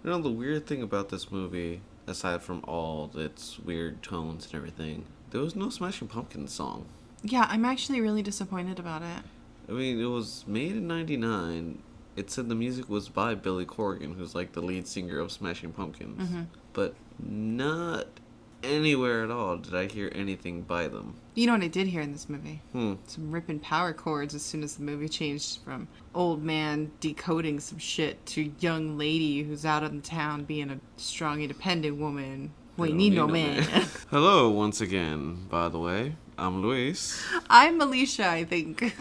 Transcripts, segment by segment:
You know, the weird thing about this movie, aside from all its weird tones and everything, there was no Smashing Pumpkins song. Yeah, I'm actually really disappointed about it. I mean, it was made in 99. It said the music was by Billy Corgan, who's like the lead singer of Smashing Pumpkins. Mm-hmm. But not anywhere at all did I hear anything by them. You know what I did hear in this movie? Hmm. Some ripping power chords as soon as the movie changed from old man decoding some shit to young lady who's out in town being a strong, independent woman. We need no man. Hello, once again, by the way. I'm Luis. I'm Alicia, I think.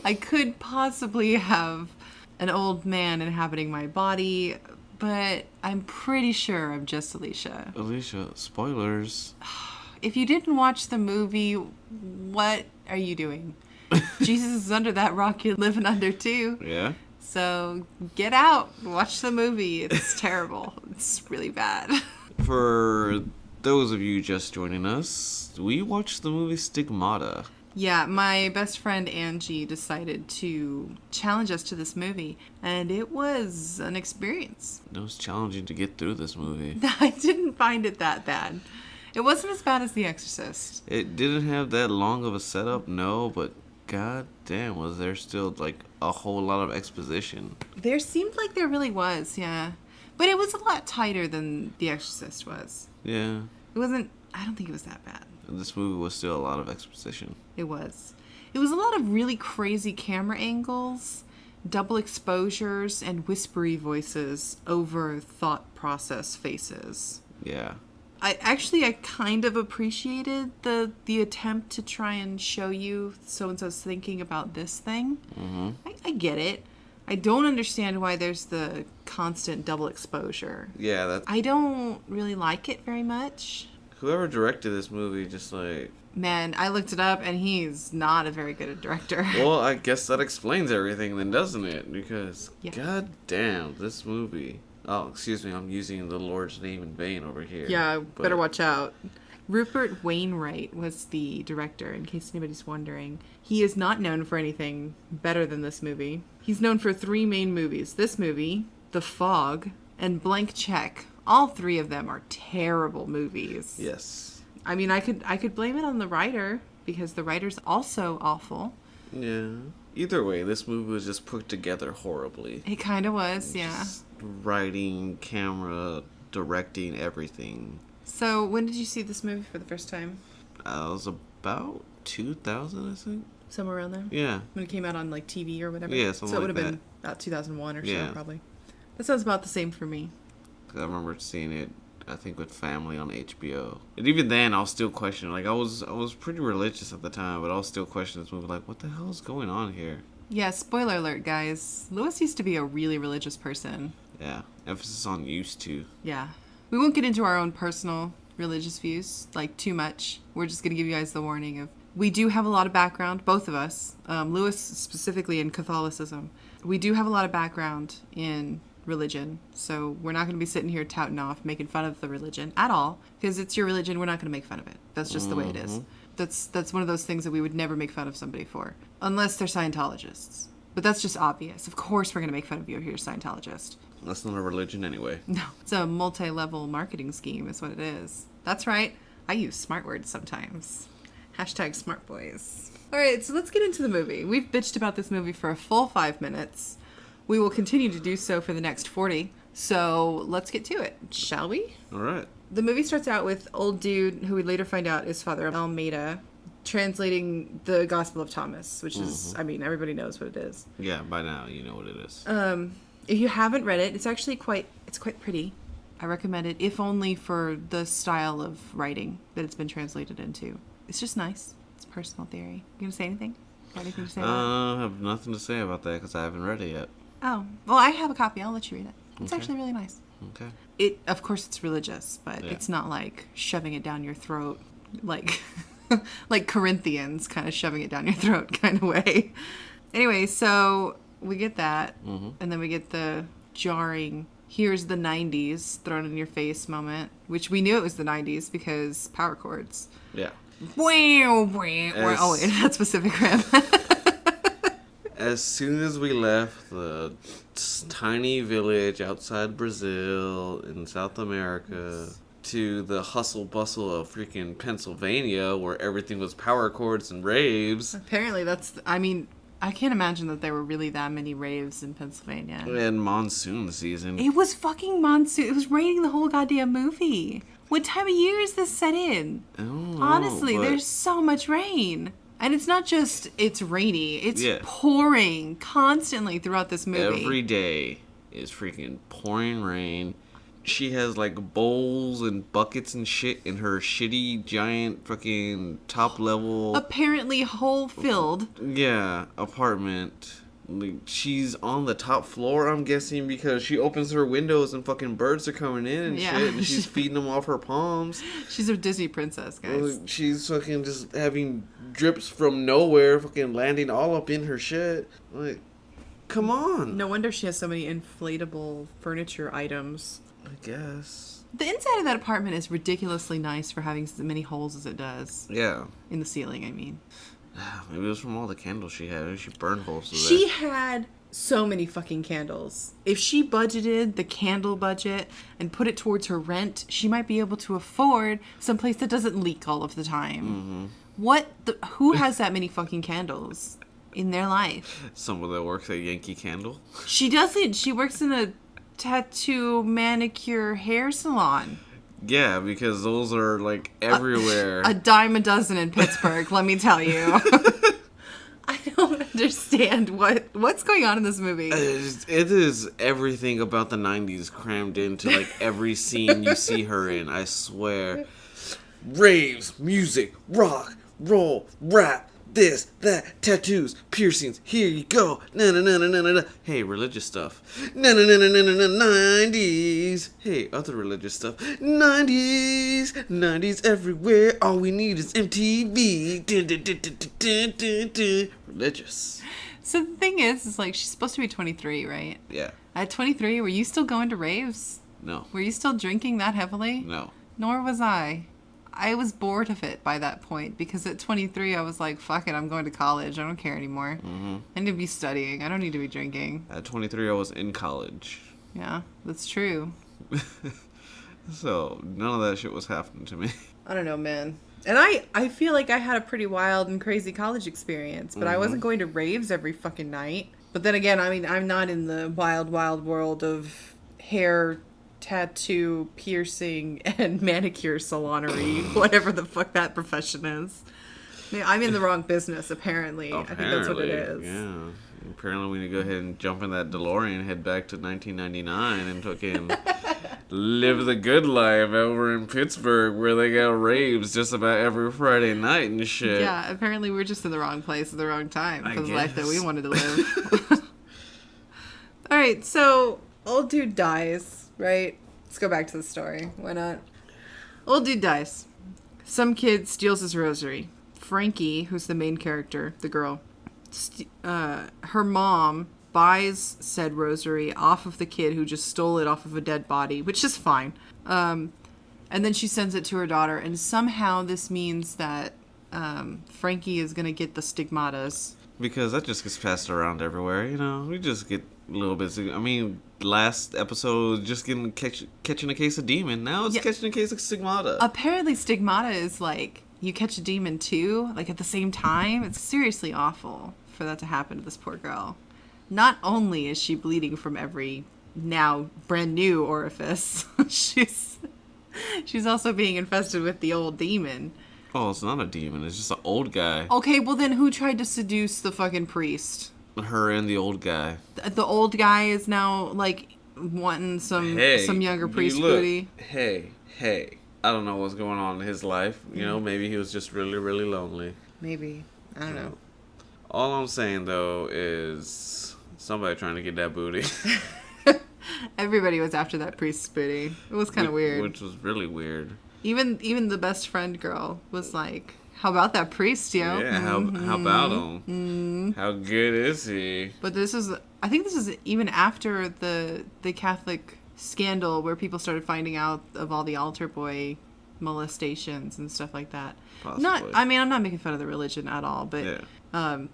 I could possibly have an old man inhabiting my body, but I'm pretty sure I'm just Alicia. Alicia, spoilers. If you didn't watch the movie, what are you doing? Jesus is under that rock you're living under too. Yeah? So get out, watch the movie. It's terrible. It's really bad. For those of you just joining us, we watched the movie Stigmata. Yeah, my best friend Angie decided to challenge us to this movie, and it was an experience. It was challenging to get through this movie. I didn't find it that bad. It wasn't as bad as The Exorcist. It didn't have that long of a setup, no, but god damn, was there still like a whole lot of exposition. There seemed like there really was, yeah. But it was a lot tighter than The Exorcist was. Yeah. It wasn't, I don't think it was that bad. This movie was still a lot of exposition. It was. It was a lot of really crazy camera angles, double exposures, and whispery voices over thought process faces. Yeah. I kind of appreciated the attempt to try and show you so-and-so's thinking about this thing. Mm-hmm. I get it. I don't understand why there's the constant double exposure. Yeah, that's... I don't really like it very much. Whoever directed this movie just like... Man, I looked it up and he's not a very good director. Well, I guess that explains everything then, doesn't it? Because, yeah. God damn, this movie... Oh, excuse me, I'm using the Lord's name in vain over here. Yeah, better watch out. Rupert Wainwright was the director, in case anybody's wondering. He is not known for anything better than this movie. He's known for 3 main movies. This movie, The Fog, and Blank Check. All 3 of them are terrible movies. Yes. I mean, I could blame it on the writer, because the writer's also awful. Yeah. Either way, this movie was just put together horribly. It kind of was, yeah. Just writing, camera, directing, everything. So, when did you see this movie for the first time? It was about 2000, I think. Somewhere around there? Yeah. When it came out on, like, TV or whatever? Yeah, something so it would like have been about 2001 or yeah. so, probably. That sounds about the same for me. I remember seeing it, I think, with family on HBO. And even then, I was still questioning. Like, I was pretty religious at the time, but I was still questioning this movie. Like, what the hell is going on here? Yeah, spoiler alert, guys. Lewis used to be a really religious person. Yeah. Emphasis on used to. Yeah. We won't get into our own personal religious views, like, too much. We're just going to give you guys the warning of... We do have a lot of background, both of us. Lewis specifically in Catholicism. We do have a lot of background in religion, so we're not going to be sitting here touting off, making fun of the religion at all, because it's your religion. We're not going to make fun of it. That's just the way it is. That's one of those things that we would never make fun of somebody for, unless they're Scientologists. But that's just obvious. Of course we're going to make fun of you if you're a Scientologist. That's not a religion anyway. No, it's a multi-level marketing scheme is what it is. That's right. I use smart words sometimes. Hashtag smart boys. All right, so let's get into the movie. We've bitched about this movie for a full 5 minutes. We will continue to do so for the next 40. So let's get to it, shall we? All right. The movie starts out with old dude, who we later find out is Father Almeida, translating the Gospel of Thomas, which is, I mean, everybody knows what it is. Yeah, by now you know what it is. If you haven't read it, it's actually quite pretty. I recommend it, if only for the style of writing that it's been translated into. It's just nice. It's personal theory. You gonna say anything? Got anything to say about it? I have nothing to say about that because I haven't read it yet. Oh, well, I have a copy. I'll let you read it. It's Okay. actually really nice. Okay. Of course, it's religious, but Yeah. it's not like shoving it down your throat, like like Corinthians kind of shoving it down your throat kind of way. Anyway, so we get that, and then we get the jarring, here's the 90s thrown in your face moment, which we knew it was the 90s because power chords. Yeah. Oh, wait, that's Pacific Rim. As soon as we left the tiny village outside Brazil in South America to the hustle bustle of freaking Pennsylvania, where everything was power chords and raves. Apparently I mean, I can't imagine that there were really that many raves in Pennsylvania. And monsoon season. It was fucking monsoon. It was raining the whole goddamn movie. What time of year is this set in? I don't know, Honestly, but there's so much rain. And it's not just it's rainy. It's Yeah. pouring constantly throughout this movie. every day is freaking pouring rain. She has like bowls and buckets and shit in her shitty giant fucking top level Apparently hole filled. apartment. Like, she's on the top floor, I'm guessing, because she opens her windows and fucking birds are coming in and Yeah. shit, and she's feeding them off her palms. She's a Disney princess, guys. Like, she's fucking just having drips from nowhere, fucking landing all up in her shit. Like, come on. No wonder she has so many inflatable furniture items. I guess. The inside of that apartment is ridiculously nice for having as many holes as it does. Yeah. In the ceiling, I mean. Maybe it was from all the candles she had. Maybe she burned holes through She there. had so many fucking candles. If she budgeted the candle budget and put it towards her rent, she might be able to afford someplace that doesn't leak all of the time. Mm-hmm. Who has that many fucking candles in their life? Someone that works at Yankee Candle. She doesn't. She works in a tattoo, manicure, hair salon. Yeah, because those are like everywhere. A dime a dozen in Pittsburgh, let me tell you. I don't understand what's going on in this movie. It is everything about the 90s crammed into like every scene you see her in, I swear. Raves, music, rock, roll, rap, this, that, tattoos, piercings, here you go. Na na na na na na. Hey, religious stuff. Na na na na na na na. 90s. Hey, other religious stuff. 90s. 90s everywhere. All we need is MTV. Dun, dun, dun, dun, dun, dun, dun. Religious. So the thing is like she's supposed to be 23, right? Yeah. At 23, were you still going to raves? No. Were you still drinking that heavily? No. Nor was I. I was bored of it by that point because at 23 I was like, fuck it, I'm going to college. I don't care anymore. Mm-hmm. I need to be studying. I don't need to be drinking. At 23, I was in college. Yeah, that's true. So, none of that shit was happening to me. I don't know, man. And I feel like I had a pretty wild and crazy college experience, but I wasn't going to raves every fucking night. But then again, I mean, I'm not in the wild, wild world of hair, tattoo, piercing, and manicure salonery, whatever the fuck that profession is. I mean, I'm in the wrong business, apparently. I think that's what it is. Yeah. Apparently we need to go ahead and jump in that DeLorean and head back to 1999 and fucking live the good life over in Pittsburgh where they got raves just about every Friday night and shit. Yeah, apparently we're just in the wrong place at the wrong time for the life that we guess. wanted to live. All right, so old dude dies, right? Let's go back to the story. Why not? Old dude dies. Some kid steals his rosary. Frankie, who's the main character, the girl, her mom buys said rosary off of the kid who just stole it off of a dead body, which is fine. And then she sends it to her daughter, and somehow this means that Frankie is going to get the stigmatas. Because that just gets passed around everywhere, you know? We just get little bits of, I mean, last episode was just catching a case of demon. Now it's catching a case of stigmata. Apparently stigmata is like, you catch a demon too, like at the same time. It's seriously awful for that to happen to this poor girl. Not only is she bleeding from every now brand new orifice, she's also being infested with the old demon. Oh, it's not a demon. It's just an old guy. Okay, well then who tried to seduce the fucking priest? Her and the old guy. The old guy is now like wanting some younger priest booty. Hey. I don't know what's going on in his life. You know, maybe he was just really, really lonely. Maybe. I don't know. All I'm saying, though, is somebody trying to get that booty. Everybody was after that priest's booty. It was kind of weird. Which was really weird. Even the best friend girl was like, how about that priest, yo? Yeah, how about him? Mm-hmm. How good is he? But I think this is even after the Catholic scandal where people started finding out of all the altar boy molestations and stuff like that. Possibly. I'm not making fun of the religion at all, but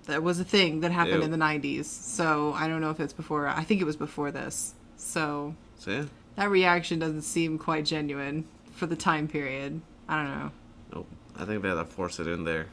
That was a thing that happened Yep. in the 90s. So I don't know if it's before. I think it was before this. So Yeah. that reaction doesn't seem quite genuine for the time period. I don't know. Nope. I think they had to force it in there.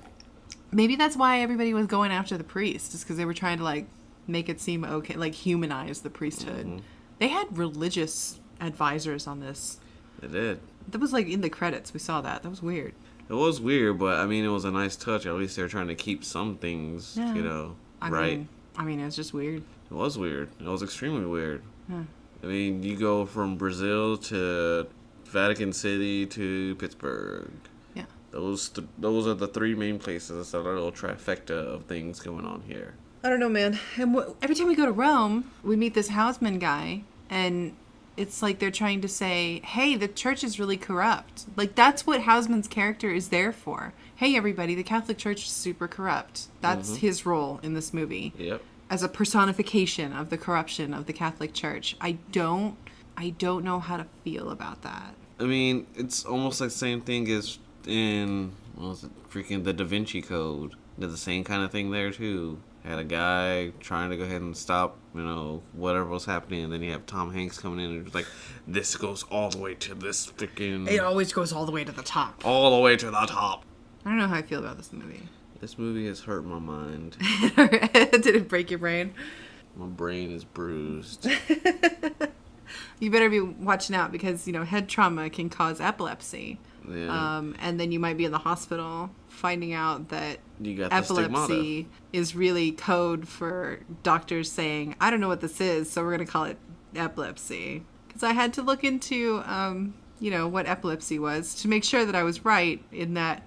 Maybe that's why everybody was going after the priest, just because they were trying to like make it seem okay, like humanize the priesthood. Mm-hmm. They had religious advisors on this. They did. That was like in the credits. We saw that. That was weird. It was weird, but I mean, it was a nice touch. At least they're trying to keep some things, Yeah. right. I mean, it's just weird. It was weird. It was extremely weird. Yeah. I mean, you go from Brazil to Vatican City to Pittsburgh. Yeah. Those are the three main places that are a little trifecta of things going on here. I don't know, man. And every time we go to Rome, we meet this Houseman guy, and it's like they're trying to say, hey, the church is really corrupt. Like, that's what Houseman's character is there for. Hey, everybody, the Catholic Church is super corrupt. That's his role in this movie. Yep. As a personification of the corruption of the Catholic Church. I don't know how to feel about that. I mean, it's almost like the same thing as in, what was it, freaking the Da Vinci Code. Did the same kind of thing there, too. Had a guy trying to go ahead and stop, whatever was happening, and then you have Tom Hanks coming in and it's like, this goes all the way to this freaking... It always goes all the way to the top. All the way to the top. I don't know how I feel about this movie. This movie has hurt my mind. Did it break your brain? My brain is bruised. You better be watching out because, head trauma can cause epilepsy. Yeah. And then you might be in the hospital finding out that You got the epilepsy is really code for doctors saying, I don't know what this is, so we're going to call it epilepsy. Because I had to look into, what epilepsy was to make sure that I was right in that,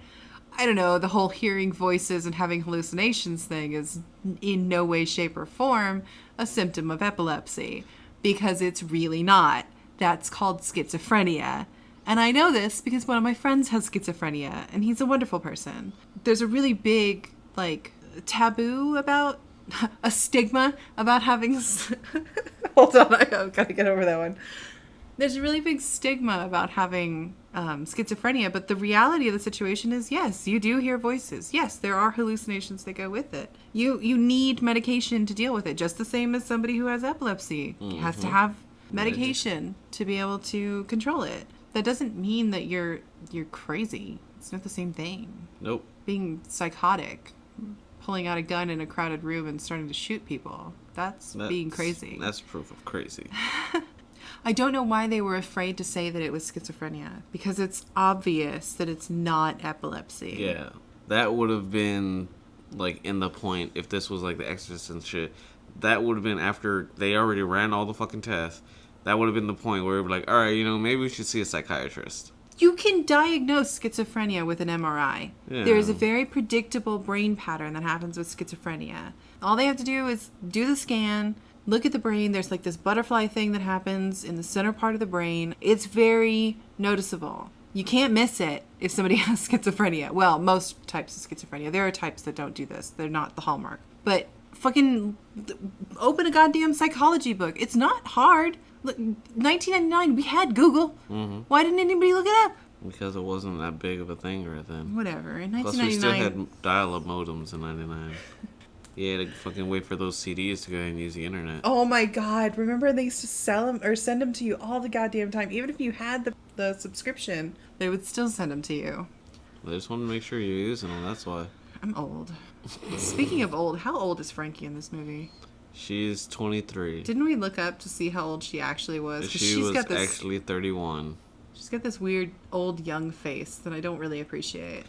I don't know, the whole hearing voices and having hallucinations thing is in no way, shape, or form a symptom of epilepsy. Because it's really not. That's called schizophrenia. And I know this because one of my friends has schizophrenia, and he's a wonderful person. There's a really big, taboo about, a stigma about having... Hold on, I've got to get over that one. There's a really big stigma about having schizophrenia, but the reality of the situation is, yes, you do hear voices. Yes, there are hallucinations that go with it. You need medication to deal with it, just the same as somebody who has epilepsy has to have medication to be able to control it. That doesn't mean that you're crazy. It's not the same thing. Nope. Being psychotic, pulling out a gun in a crowded room and starting to shoot people, that's being crazy. That's proof of crazy. I don't know why they were afraid to say that it was schizophrenia, because it's obvious that it's not epilepsy. Yeah. That would have been, in the point, if this was, The Exorcist and shit, that would have been after they already ran all the fucking tests. That would have been the point where it would be like, all right, maybe we should see a psychiatrist. You can diagnose schizophrenia with an MRI. Yeah. There is a very predictable brain pattern that happens with schizophrenia. All they have to do is do the scan, look at the brain. There's this butterfly thing that happens in the center part of the brain. It's very noticeable. You can't miss it if somebody has schizophrenia. Well, most types of schizophrenia. There are types that don't do this. They're not the hallmark. But fucking open a goddamn psychology book. It's not hard. Look, 1999, we had Google. Mm-hmm. Why didn't anybody look it up? Because it wasn't that big of a thing right then. Whatever. In Plus, we still 1999... had dial-up modems in 99. You had to fucking wait for those CDs to go ahead and use the internet. Oh my god, remember they used to sell them or send them to you all the goddamn time. Even if you had the subscription, they would still send them to you. I just want to make sure you're using them, that's why. I'm old. Speaking of old, how old is Frankie in this movie? She's 23. Didn't we look up to see how old she actually was? 'Cause She was actually 31. She's got this weird old young face that I don't really appreciate.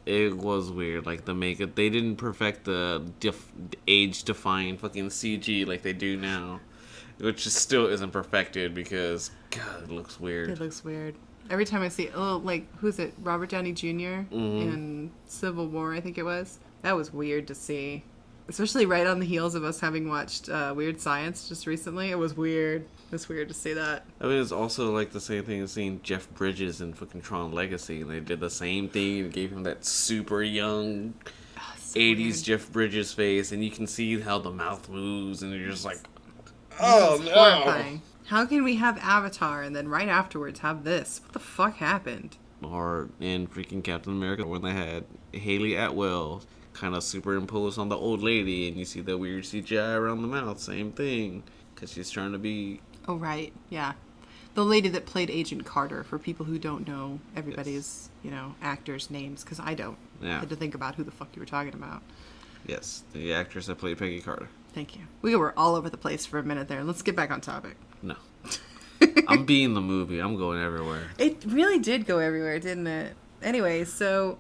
It was weird, the makeup. They didn't perfect the age-defying fucking CG like they do now. Which still isn't perfected because, God, it looks weird. It looks weird. Every time I see, who's it? Robert Downey Jr. in Civil War, I think it was. That was weird to see. Especially right on the heels of us having watched Weird Science just recently. It was weird. It was weird to see that. I mean, it's also the same thing as seeing Jeff Bridges in fucking Tron Legacy. And they did the same thing and gave him that super young 80s weird. Jeff Bridges face. And you can see how the mouth moves and you're just like, Oh, no. Horrifying. How can we have Avatar and then right afterwards have this? What the fuck happened? Or in freaking Captain America when they had Haley Atwell kind of superimposed on the old lady, and you see the weird CGI around the mouth. Same thing, because she's trying to be. Oh right, yeah. The lady that played Agent Carter, for people who don't know everybody's, actors' names, because I don't. Yeah. I had to think about who the fuck you were talking about. Yes, the actress that played Peggy Carter. Thank you. We were all over the place for a minute there. Let's get back on topic. No. I'm being the movie. I'm going everywhere. It really did go everywhere, didn't it? Anyway, so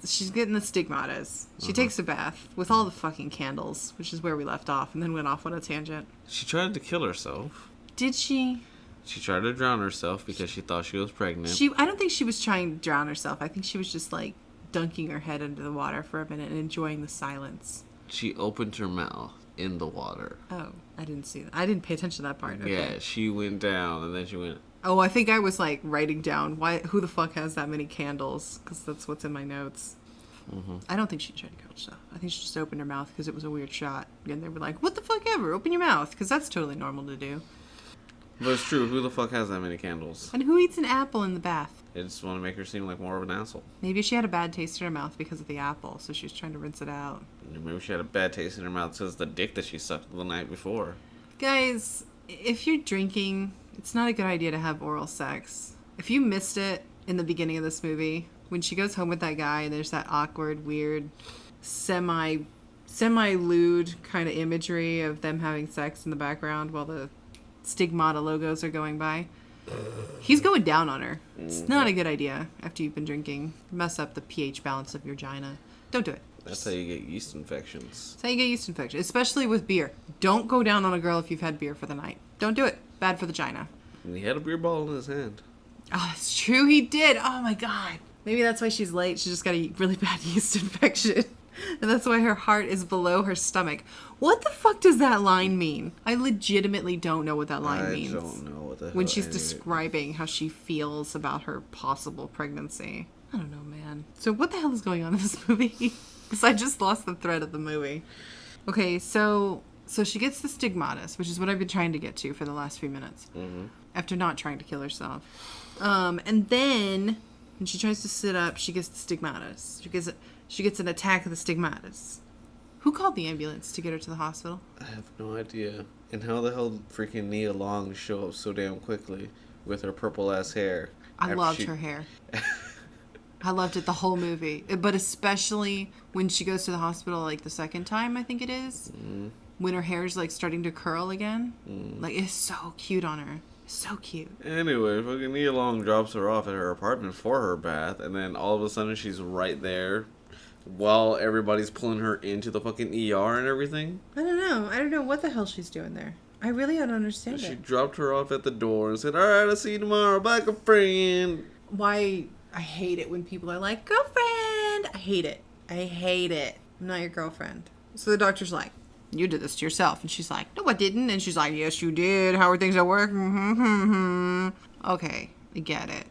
she's getting the stigmatas. She takes a bath with all the fucking candles, which is where we left off, and then went off on a tangent. She tried to kill herself. Did she? She tried to drown herself because she thought she was pregnant. I don't think she was trying to drown herself. I think she was just like dunking her head into the water for a minute and enjoying the silence. She opened her mouth in the water. Oh, I didn't see that. I didn't pay attention to that part. Okay. Yeah, she went down and then she went. Oh, I think I was like writing down who the fuck has that many candles, because that's what's in my notes. Mm-hmm. I don't think she tried to kill herself. I think she just opened her mouth because it was a weird shot. And they were like, what the fuck ever? Open your mouth, because that's totally normal to do. But it's true. Who the fuck has that many candles? And who eats an apple in the bath? They just want to make her seem like more of an asshole. Maybe she had a bad taste in her mouth because of the apple, so she was trying to rinse it out. Maybe she had a bad taste in her mouth because of the dick that she sucked the night before. Guys, if you're drinking, it's not a good idea to have oral sex. If you missed it in the beginning of this movie, when she goes home with that guy and there's that awkward, weird, semi-lewd kind of imagery of them having sex in the background while the Stigmata logos are going by. He's going down on her. It's not a good idea after you've been drinking. Mess up the pH balance of your vagina. Don't do it. That's how you get yeast infections. That's how you get yeast infection, especially with beer. Don't go down on a girl if you've had beer for the night. Don't do it. Bad for the vagina. And he had a beer bottle in his hand. Oh, it's true. He did. Oh, my God. Maybe that's why she's late. She just got a really bad yeast infection. And that's why her heart is below her stomach. What the fuck does that line mean? I legitimately don't know what that line means. I don't know what the hell. When she's describing how she feels about her possible pregnancy. I don't know, man. So what the hell is going on in this movie? Because I just lost the thread of the movie. Okay, so she gets the stigmatas, which is what I've been trying to get to for the last few minutes. Mm-hmm. After not trying to kill herself. And then, when she tries to sit up, she gets the stigmatas. She gets an attack of the stigmatas. Who called the ambulance to get her to the hospital? I have no idea. And how the hell freaking Nia Long show up so damn quickly with her purple ass hair? I loved her hair. I loved it the whole movie. But especially when she goes to the hospital like the second time, I think it is. Mm. When her hair is like starting to curl again. Mm. Like, it's so cute on her. So cute. Anyway, fucking Nia Long drops her off at her apartment for her bath, and then all of a sudden she's right there while everybody's pulling her into the fucking ER and everything. I don't know what the hell she's doing there. I really don't understand She it. dropped her off at the door and said, alright, I'll see you tomorrow. Bye, girlfriend. Why? I hate it when people are like, girlfriend. I hate it. I'm not your girlfriend. So the doctor's like, you did this to yourself. And she's like, no, I didn't. And she's like, yes, you did. How are things at work? Mm-hmm. Okay, I get it.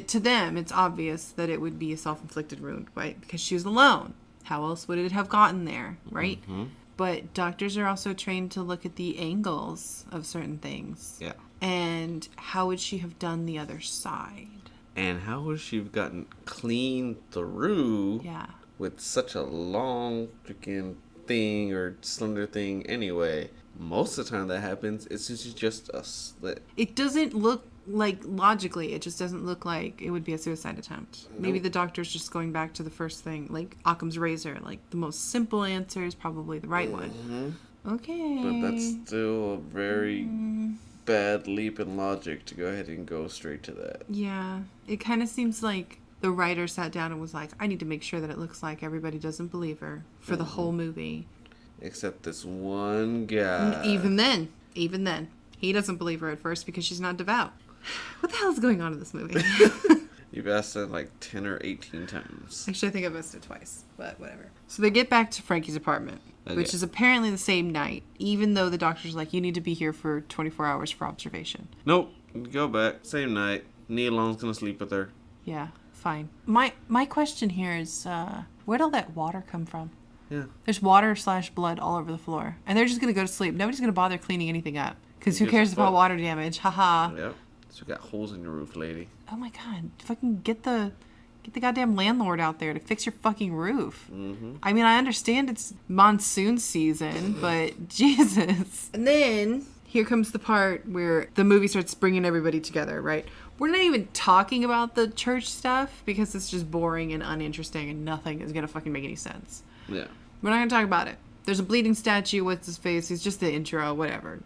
To them, it's obvious that it would be a self-inflicted wound, right? Because she was alone. How else would it have gotten there, right? Mm-hmm. But doctors are also trained to look at the angles of certain things. Yeah. And how would she have done the other side? And how would she have gotten clean through? Yeah. With such a long freaking thing or slender thing anyway? Most of the time that happens, it's just a slit. It doesn't look like, logically, it just doesn't look like it would be a suicide attempt. Nope. Maybe the doctor's just going back to the first thing, like Occam's razor. Like, the most simple answer is probably the right one. Okay. But that's still a very bad leap in logic to go ahead and go straight to that. Yeah. It kind of seems like the writer sat down and was like, I need to make sure that it looks like everybody doesn't believe her for the whole movie. Except this one guy. Even then. He doesn't believe her at first because she's not devout. What the hell is going on in this movie? You've asked that like 10 or 18 times. Actually, I think I've asked it twice, but whatever. So they get back to Frankie's apartment, which is apparently the same night, even though the doctor's like, you need to be here for 24 hours for observation. Nope. Go back. Same night. Nia Long's gonna sleep with her. Yeah, fine. My question here is, where'd all that water come from? Yeah. There's water/blood all over the floor. And they're just gonna go to sleep. Nobody's gonna bother cleaning anything up. Because who cares about water damage? Haha. Yep. So you got holes in your roof, lady. Oh my god. Fucking get the Get the goddamn landlord out there to fix your fucking roof. Mm-hmm. I mean, I understand it's monsoon season, but Jesus. And then here comes the part where the movie starts bringing everybody together, right? We're not even talking about the church stuff because it's just boring and uninteresting and nothing is going to fucking make any sense. Yeah. We're not going to talk about it. There's a bleeding statue. What's his face? He's just the intro. Whatever.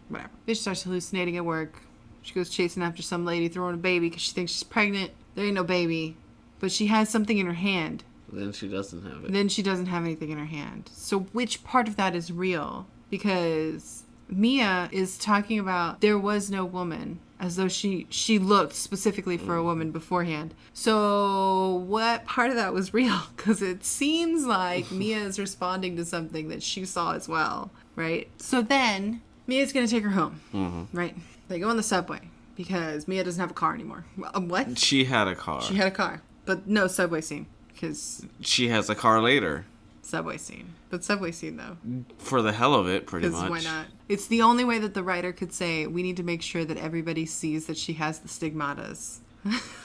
Bitch starts hallucinating at work. She goes chasing after some lady throwing a baby because she thinks she's pregnant. There ain't no baby. But she has something in her hand. Then she doesn't have it. Then she doesn't have anything in her hand. So which part of that is real? Because Mia is talking about there was no woman, as though she looked specifically for a woman beforehand. So what part of that was real? Because it seems like Mia is responding to something that she saw as well, right? So then Mia's going to take her home, right? They go on the subway because Mia doesn't have a car anymore. What? She had a car. She had a car, but no subway scene because She has a car later. subway scene. But subway scene though. For the hell of it, pretty much. Because why not? It's the only way that the writer could say, we need to make sure that everybody sees that she has the stigmatas.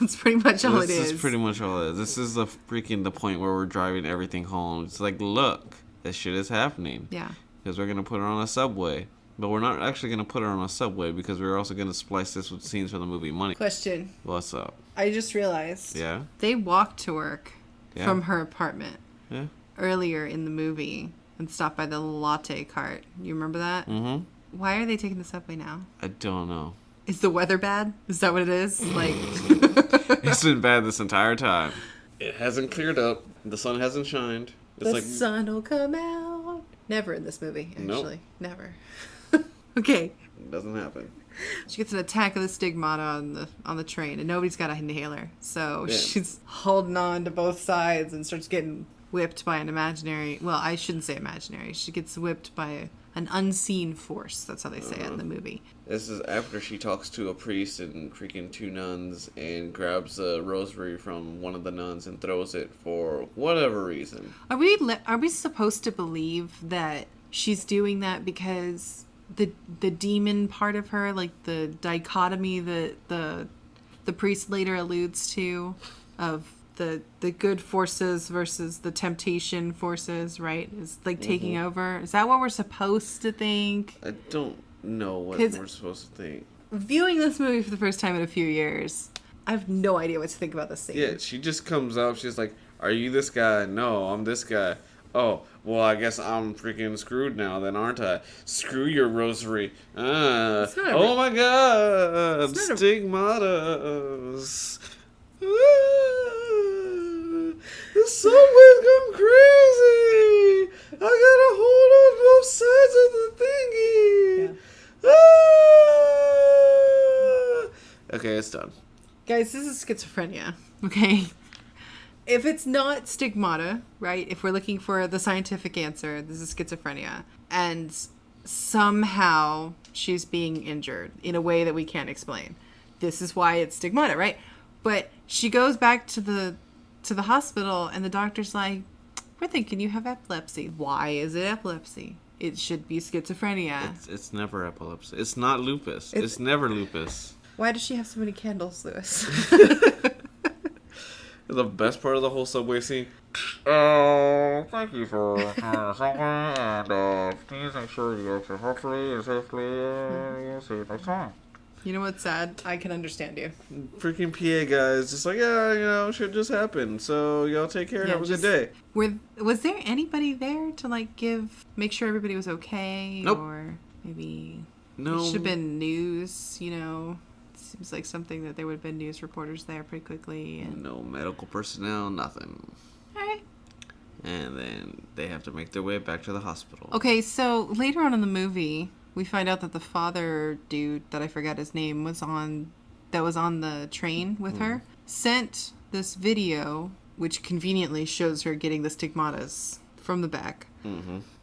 That's pretty much all it is. This is pretty much all it is. This is the point where we're driving everything home. It's like, look, this shit is happening. Yeah. Because we're going to put her on a subway. But we're not actually going to put her on a subway because we're also going to splice this with scenes from the movie Money. Question. What's up? I just realized. Yeah? They walked to work Yeah. from her apartment Yeah? earlier in the movie and stopped by the latte cart. You remember that? Mm-hmm. Why are they taking the subway now? I don't know. Is the weather bad? Is that what it is? Like, It's been bad this entire time. It hasn't cleared up. The sun hasn't shined. It's the sun will come out. Never in this movie, actually. Nope. Never. Okay. It doesn't happen. She gets an attack of the stigmata on the train, and nobody's got an inhaler. So Yeah. she's holding on to both sides and starts getting whipped by an imaginary... Well, I shouldn't say imaginary. She gets whipped by an unseen force. That's how they say it in the movie. This is after she talks to a priest and freaking two nuns and grabs a rosary from one of the nuns and throws it for whatever reason. Are we supposed to believe that she's doing that because the demon part of her, like the dichotomy that the priest later alludes to of the good forces versus the temptation forces, right? Is like taking over. Is that what we're supposed to think? I don't know what we're supposed to think. Viewing this movie for the first time in a few years, I have no idea what to think about this scene. Yeah, she just comes up. She's like, "Are you this guy?" "No, I'm this guy." "Oh, well, I guess I'm freaking screwed now then, aren't I?" "Screw your rosary." Oh my god. Stigmatas. The subway's gone crazy. I gotta hold on both sides of the thingie. Okay, it's done. Guys, this is schizophrenia, okay? If it's not stigmata, right? If we're looking for the scientific answer, this is schizophrenia. And somehow she's being injured in a way that we can't explain. This is why it's stigmata, right? But she goes back to the hospital and the doctor's like, "We're thinking you have epilepsy." Why is it epilepsy? It should be schizophrenia. It's never epilepsy. It's not lupus. It's never lupus. Why does she have so many candles, Lewis? The best part of the whole subway scene. Oh, thank you for subway, and please make sure you exit hopefully and safely. You'll see you next time. You know what's sad? I can understand you. Freaking PA guys, just like, yeah, shit just happened. So y'all take care. Yeah, have a good day. Was there anybody there to make sure everybody was okay? Nope. Or maybe No. it should have been news, Seems like something that there would have been news reporters there pretty quickly. And... No medical personnel, nothing. All right. And then they have to make their way back to the hospital. Okay, so later on in the movie, we find out that the father dude, that I forgot his name, was on the train with her, sent this video, which conveniently shows her getting the stigmatas from the back,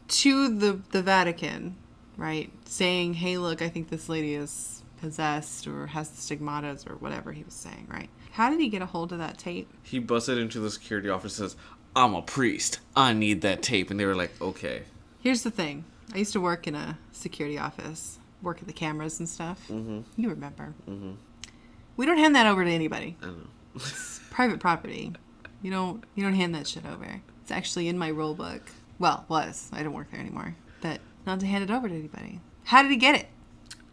to the Vatican, right? Saying, "Hey, look, I think this lady is possessed or has the stigmatas," or whatever he was saying, right? How did he get a hold of that tape? He busted into the security office and says, "I'm a priest. I need that tape." And they were like, "Okay." Here's the thing. I used to work in a security office, work at the cameras and stuff. Mm-hmm. You remember. Mm-hmm. We don't hand that over to anybody. I know. It's private property. You don't hand that shit over. It's actually in my rule book. Well, was. I don't work there anymore. But not to hand it over to anybody. How did he get it?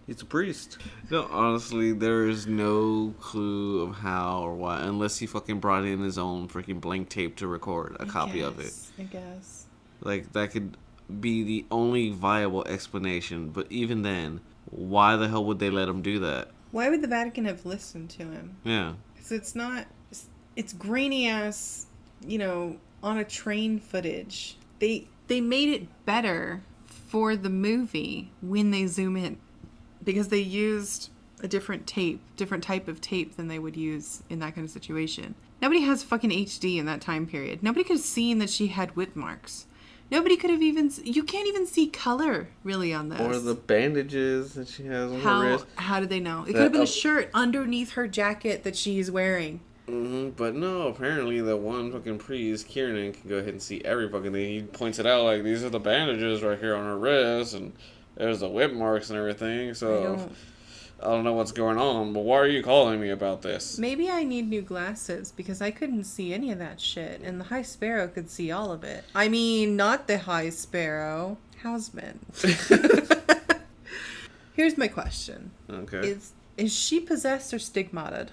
He's a priest. No, honestly, there is no clue of how or why, unless he fucking brought in his own freaking blank tape to record a copy of it. I guess. Like, that could be the only viable explanation. But even then, why the hell would they let him do that? Why would the Vatican have listened to him? Yeah. Because it's not... It's grainy ass, on a train footage. They made it better for the movie when they zoom in. Because they used a different type of tape than they would use in that kind of situation. Nobody has fucking HD in that time period. Nobody could have seen that she had whip marks. Nobody could have even... You can't even see color, really, on this. Or the bandages that she has on her wrist. How did they know? It could have been a shirt underneath her jacket that she's wearing. Mm-hmm, but no, apparently that one fucking priest, Kieran, can go ahead and see every fucking thing. He points it out, like, these are the bandages right here on her wrist, and there's the whip marks and everything, so I don't know what's going on, but why are you calling me about this? Maybe I need new glasses, because I couldn't see any of that shit, and the High Sparrow could see all of it. I mean, not the High Sparrow. Houseman. Here's my question. Okay. Is she possessed or stigmatted?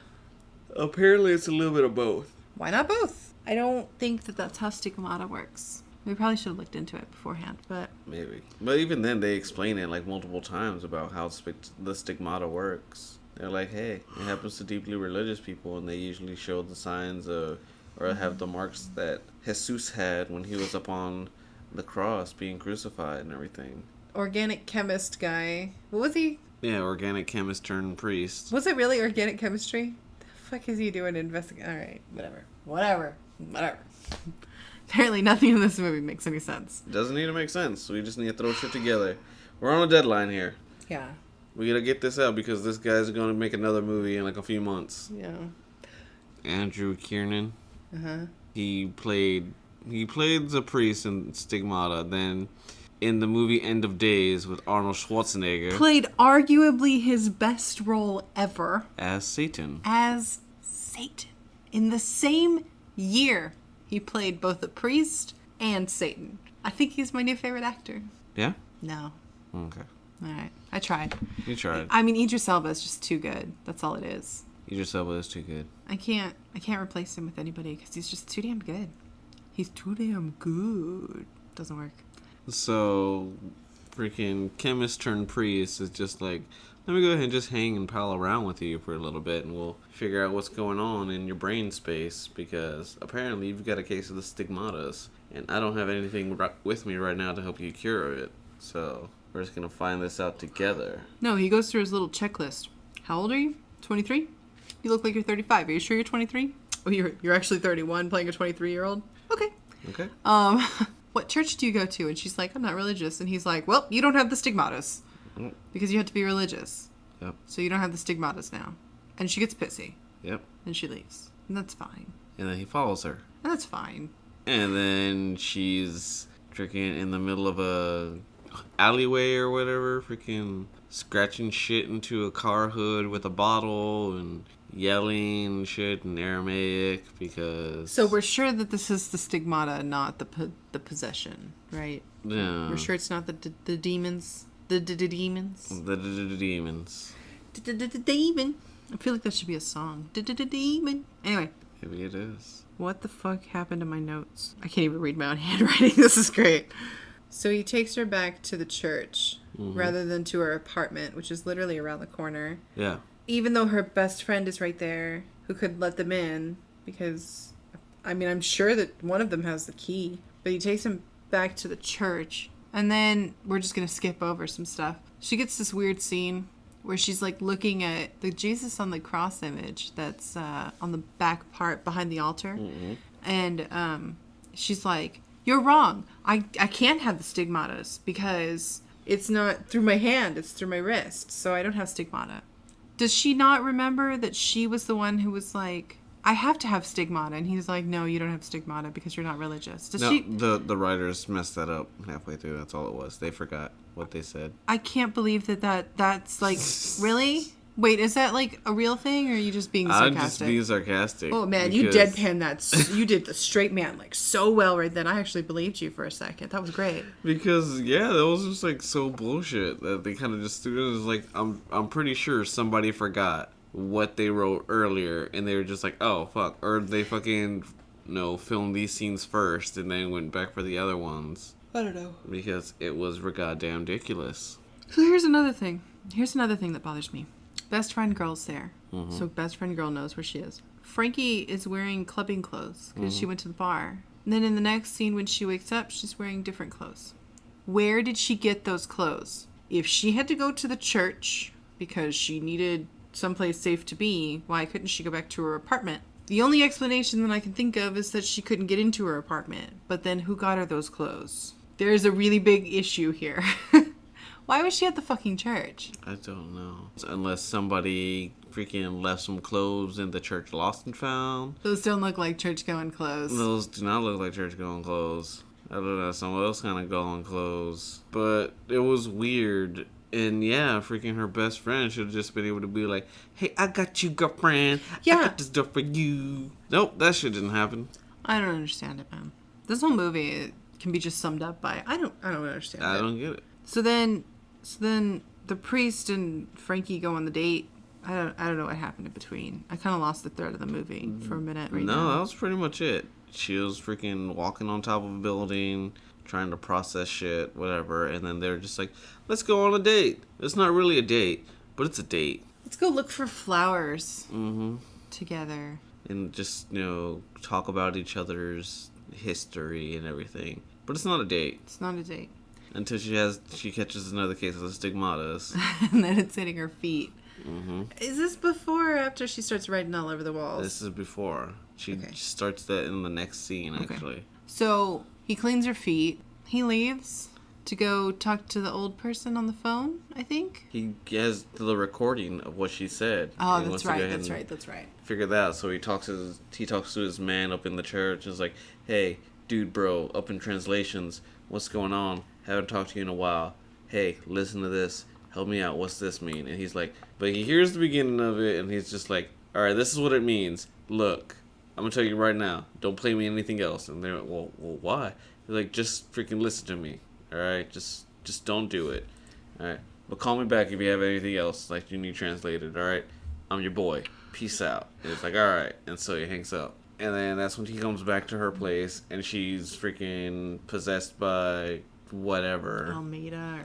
Apparently it's a little bit of both. Why not both? I don't think that that's how stigmata works. We probably should have looked into it beforehand, but... Maybe. But even then, they explain it, like, multiple times about how the stigmata works. They're like, hey, it happens to deeply religious people, and they usually show the signs of, or have the marks that Jesus had when he was up on the cross being crucified and everything. Organic chemist guy. What was he? Yeah, organic chemist turned priest. Was it really organic chemistry? The fuck is he doing investigating? All right, whatever. Apparently nothing in this movie makes any sense. Doesn't need to make sense. We just need to throw shit together. We're on a deadline here. Yeah. We gotta get this out because this guy's gonna make another movie in like a few months. Yeah. Andrew Kiernan. Uh-huh. He played the priest in Stigmata. Then in the movie End of Days with Arnold Schwarzenegger. Played arguably his best role ever. As Satan. In the same year. He played both a priest and Satan. I think he's my new favorite actor. Yeah? No. Okay. All right. I tried. You tried. I mean, Idris Elba is just too good. That's all it is. Idris Elba is too good. I can't replace him with anybody because he's just too damn good. He's too damn good. Doesn't work. So, freaking chemist turned priest is just like, let me go ahead and just hang and pal around with you for a little bit and we'll figure out what's going on in your brain space because apparently you've got a case of the stigmatas and I don't have anything with me right now to help you cure it. So we're just going to find this out together. No, he goes through his little checklist. How old are you? 23? You look like you're 35. Are you sure you're 23? Oh, you're actually 31 playing a 23-year-old? Okay. Okay. What church do you go to? And she's like, I'm not religious. And he's like, well, you don't have the stigmatas. Because you have to be religious. Yep. So you don't have the stigmatas now. And she gets pissy. Yep. And she leaves. And that's fine. And then he follows her. And that's fine. And then she's freaking in the middle of a alleyway or whatever, freaking scratching shit into a car hood with a bottle and yelling shit in Aramaic because... So we're sure that this is the stigmata, not the possession, right? Yeah. We're sure it's not the demons? The demons? The demons. Demon. I feel like that should be a song. Demon. Anyway. Maybe it is. What the fuck happened to my notes? I can't even read my own handwriting. This is great. So he takes her back to the church rather than to her apartment, which is literally around the corner. Yeah. Even though her best friend is right there who could let them in because, I mean, I'm sure that one of them has the key. But he takes him back to the church. And then we're just going to skip over some stuff. She gets this weird scene where she's like looking at the Jesus on the cross image that's on the back part behind the altar. Mm-hmm. And she's like, you're wrong. I can't have the stigmatas because it's not through my hand. It's through my wrist. So I don't have stigmata. Does she not remember that she was the one who was like, I have to have stigmata? And he's like, no, you don't have stigmata because you're not religious. The writers messed that up halfway through. That's all it was. They forgot what they said. I can't believe that's like, really? Wait, is that like a real thing, or are you just being I'm sarcastic? just being sarcastic. Oh man, you deadpan that. You did the straight man like so well right then. I actually believed you for a second. That was great. Because yeah, that was just like so bullshit that they kind of just threw it as like I'm pretty sure somebody forgot what they wrote earlier and they were just like, oh fuck, or they fucking filmed these scenes first and then went back for the other ones. I don't know. Because it was goddamn ridiculous. So here's another thing. Here's another thing that bothers me. Best friend girl's there. Mm-hmm. So best friend girl knows where she is. Frankie is wearing clubbing clothes because she went to the bar. And then in the next scene when she wakes up, she's wearing different clothes. Where did she get those clothes? If she had to go to the church because she needed someplace safe to be, why couldn't she go back to her apartment? The only explanation that I can think of is that she couldn't get into her apartment. But then who got her those clothes? There's a really big issue here. Why was she at the fucking church? I don't know. Unless somebody freaking left some clothes in the church lost and found. Those don't look like church-going clothes. Those do not look like church-going clothes. I don't know, some else kind of going clothes. But it was weird. And yeah, freaking her best friend should have just been able to be like, hey, I got you, girlfriend. Yeah. I got this stuff for you. Nope, that shit didn't happen. I don't understand it, man. This whole movie it can be just summed up by I don't understand it. I don't get it. So then the priest and Frankie go on the date. I don't know what happened in between. I kind of lost the thread of the movie for a minute right now. No, that was pretty much it. She was freaking walking on top of a building, trying to process shit, whatever, and then they're just like, let's go on a date. It's not really a date, but it's a date. Let's go look for flowers Mm-hmm. together. And just, talk about each other's history and everything. But it's not a date. It's not a date. Until she catches another case of the stigmatas. And then it's hitting her feet. Mm-hmm. Is this before or after she starts writing all over the walls? This is before. She Okay. starts that in the next scene, Okay. actually. So he cleans her feet. He leaves to go talk to the old person on the phone, I think. He has the recording of what she said. Oh, He that's wants to go right, ahead that's and right, that's right. Figure that out. So he talks to his man up in the church and is like, hey, dude, bro, up in translations, what's going on? Haven't talked to you in a while. Hey, listen to this. Help me out. What's this mean? And he's like, but he hears the beginning of it and he's just like, all right, this is what it means. Look, I'm going to tell you right now. Don't play me anything else. And they're like, well, why? They're like, just freaking listen to me. All right? Just don't do it. All right? But call me back if you have anything else like you need translated. All right? I'm your boy. Peace out. And it's like, all right. And so he hangs up. And then that's when he comes back to her place and she's freaking possessed by whatever. Almeida.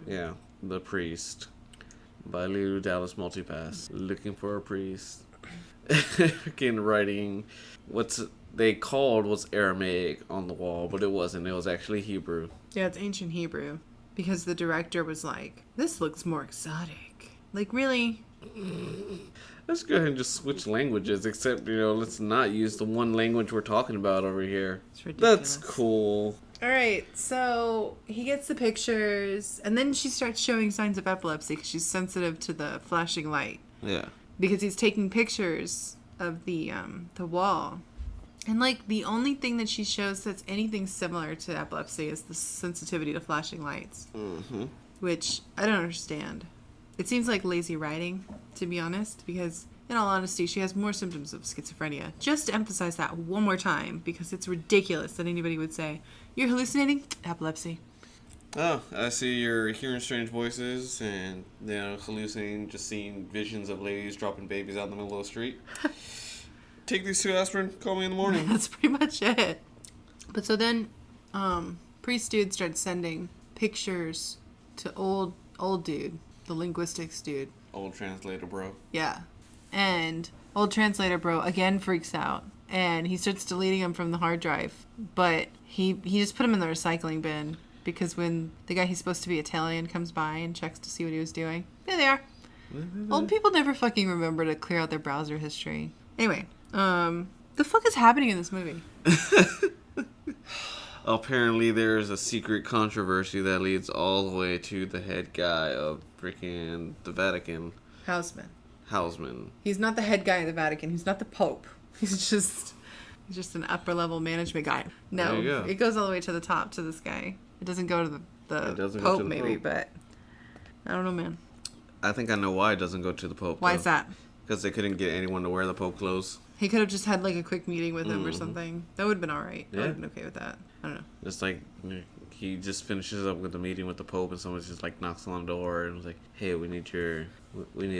Yeah, the priest. By Lou Dallas Multipass. Looking for a priest. Freaking writing what's Aramaic on the wall, but it wasn't. It was actually Hebrew. Yeah, it's ancient Hebrew. Because the director was like, this looks more exotic. Like, really? Let's go ahead and just switch languages, except, let's not use the one language we're talking about over here. It's ridiculous. That's cool. Alright, so he gets the pictures, and then she starts showing signs of epilepsy because she's sensitive to the flashing light. Yeah. Because he's taking pictures of the wall. And, the only thing that she shows that's anything similar to epilepsy is the sensitivity to flashing lights. Mm-hmm. Which I don't understand. It seems like lazy writing, to be honest, because, in all honesty, she has more symptoms of schizophrenia. Just to emphasize that one more time, because it's ridiculous that anybody would say, you're hallucinating? Epilepsy. Oh, I see you're hearing strange voices and, hallucinating, just seeing visions of ladies dropping babies out in the middle of the street. Take these 2 aspirin, call me in the morning. That's pretty much it. But so then, priest dude starts sending pictures to old dude, the linguistics dude. Old translator, bro. Yeah. And old translator bro again freaks out. And he starts deleting them from the hard drive. But he just put them in the recycling bin. Because when the guy he's supposed to be Italian comes by and checks to see what he was doing, there they are. Old people never fucking remember to clear out their browser history. Anyway, the fuck is happening in this movie? Apparently there's a secret controversy that leads all the way to the head guy of freaking the Vatican. Hausman. He's not the head guy of the Vatican. He's not the Pope. He's just an upper level management guy. No, it goes all the way to the top to this guy. It doesn't go to the Pope maybe, but I don't know, man. I think I know why it doesn't go to the Pope. Why is that? Because they couldn't get anyone to wear the Pope clothes. He could have just had like a quick meeting with him or something. That would have been all right. I would have been okay with that. I don't know. It's like he just finishes up with the meeting with the Pope, and someone just like knocks on the door and was like, "Hey, we need to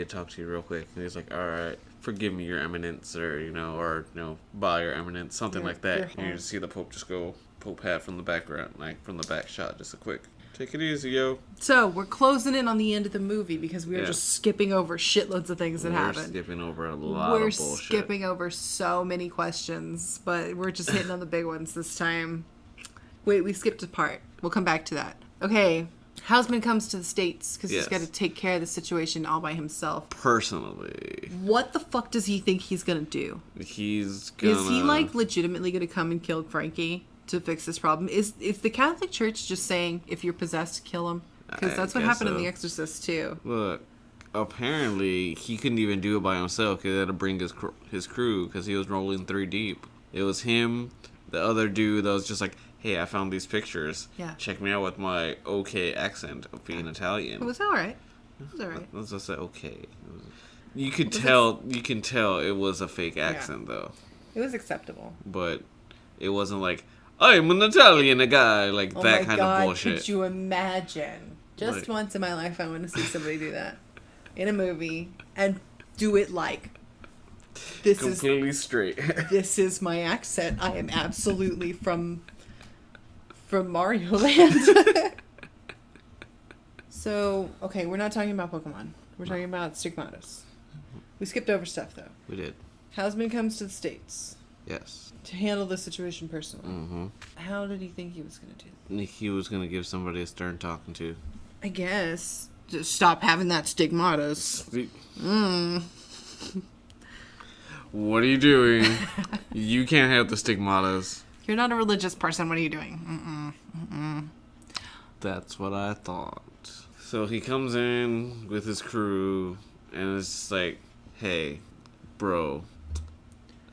talk to you real quick." And he's like, "All right, forgive me, Your Eminence," or by Your Eminence, something like that. And you just see the Pope just go Pope hat from the background, like from the back shot, just a quick. Take it easy, yo. So, we're closing in on the end of the movie because we were just skipping over shitloads of things that happened. We're skipping over a lot of bullshit. We're skipping over so many questions, but we're just hitting on the big ones this time. Wait, we skipped a part. We'll come back to that. Okay, Houseman comes to the States because he's got to take care of the situation all by himself. Personally. What the fuck does he think he's going to do? He's gonna... Is he, like, legitimately going to come and kill Frankie to fix this problem? Is the Catholic Church just saying, if you're possessed, kill him? Because that's what happened in The Exorcist, too. Look, apparently, he couldn't even do it by himself because he had to bring his crew because he was rolling 3 deep. It was him, the other dude that was just like, hey, I found these pictures. Yeah. Check me out with my okay accent of being Italian. It was all right. It was all right. Let's just say okay. You can tell it was a fake accent, though. It was acceptable. But it wasn't like, I'm an Italian guy, like that kind of bullshit. Could you imagine? Just like, once in my life, I want to see somebody do that in a movie and do it like this completely straight. This is my accent. I am absolutely from Mario Land. So, okay, we're not talking about Pokemon. We're talking about Stigmatas. We skipped over stuff though. We did. Houseman comes to the States. Yes. To handle the situation personally. Mm-hmm. How did he think he was going to do that? He was going to give somebody a stern talking to. I guess. Just stop having that stigmatas. What are you doing? You can't have the stigmatas. You're not a religious person. What are you doing? That's what I thought. So he comes in with his crew, and it's just like, hey, bro,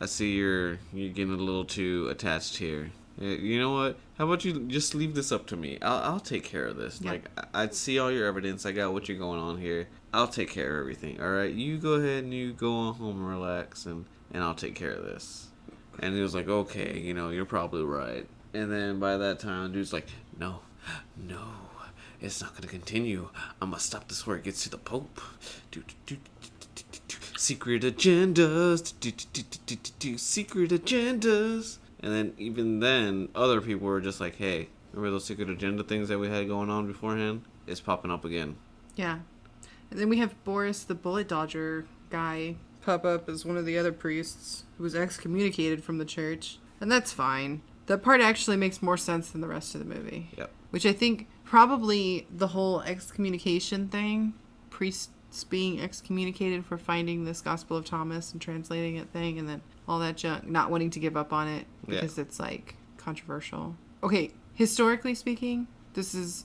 I see you're getting a little too attached here. You know what? How about you just leave this up to me? I'll take care of this. Yeah. Like, I see all your evidence. I got what you're going on here. I'll take care of everything. All right? You go ahead and you go on home and relax, and I'll take care of this. And he was like, okay, you're probably right. And then by that time, the dude's like, no, it's not going to continue. I'm going to stop this before it gets to the Pope. Secret agendas. Secret agendas. And then, even then, other people were just like, hey, remember those secret agenda things that we had going on beforehand? It's popping up again. Yeah. And then we have Boris, the bullet dodger guy, pop up as one of the other priests who was excommunicated from the church. And that's fine. That part actually makes more sense than the rest of the movie. Yep. Which I think probably the whole excommunication thing, priests being excommunicated for finding this Gospel of Thomas and translating it thing, and then all that junk, not wanting to give up on it because it's like controversial. Okay, historically speaking, it's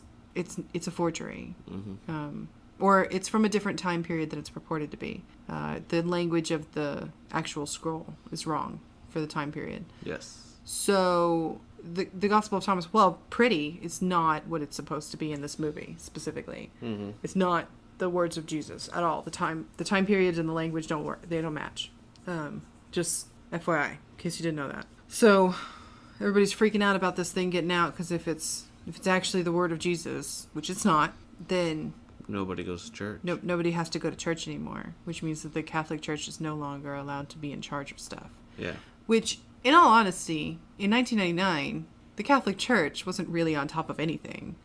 a forgery. Mm-hmm. Or it's from a different time period than it's purported to be. The language of the actual scroll is wrong for the time period. Yes. So the Gospel of Thomas, well, pretty, is not what it's supposed to be in this movie specifically. Mm-hmm. It's not the words of Jesus at all. The time periods and the language don't work. They don't match. Just FYI, in case you didn't know that. So everybody's freaking out about this thing getting out because if it's actually the word of Jesus, which it's not, then nobody goes to church. Nobody has to go to church anymore, which means that the Catholic Church is no longer allowed to be in charge of stuff. Yeah. Which, in all honesty, in 1999, the Catholic Church wasn't really on top of anything.